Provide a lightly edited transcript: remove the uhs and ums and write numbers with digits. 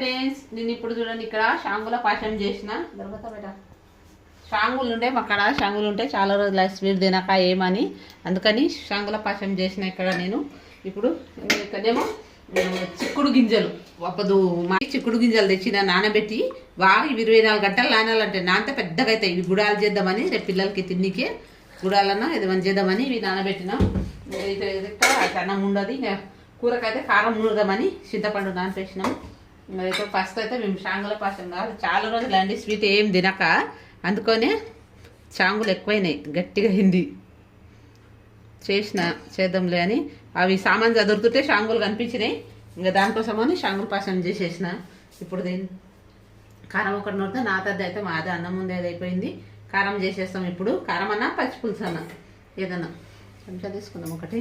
Friends, నేను ఇప్పుడు చూడండి ఇక్కడ షాంగుల పాశం చేసిన దొరకతా బేట. షాంగులు ఉండే అక్కడ షాంగులు ఉంటే చాలా రోజులు స్వీట్ తినక ఏమని అందుకని షాంగుల పాశం చేసిన ఇక్కడ నేను. ఇప్పుడు ఇక్కడేమో చిక్కుడు గింజలు చిక్కుడు గింజలు తెచ్చిన నానబెట్టి బాగా 24 గంటలు నానాలంటే నానితే పెద్దగా అవుతాయి. ఇవి గుడాలు చేద్దామని రేపు పిల్లలకి తిన్నికే గుడాలన్నా ఏదైనా చేద్దామని ఇవి నానబెట్టిన. అన్నం ఉండదు ఇంకా కూరకైతే కారం ఉండదామని చింతపండు నానపెట్టినాం. అయితే ఫస్ట్ అయితే మేము షాంగుల పాశం కాదు చాలా రోజులు అండి స్వీట్ ఏం తినక అందుకనే షాంగులు ఎక్కువైనాయి గట్టిగా హిందీ చేద్దాంలే అని అవి సామాన్ చదువుతుంటే షాంగులు కనిపించినాయి. ఇంకా దానికోసమని షాంగుల పాశం చేసేసిన. ఇప్పుడు దీని కారం ఒకటి నూరితే నా తద్ది అయితే మాది అన్నం ముందే అయిపోయింది. కారం చేసేస్తాం ఇప్పుడు. కారం అన్నా పచ్చి పులుసు అన్నా ఏదన్నా కొంచెం తీసుకుందాం ఒకటి.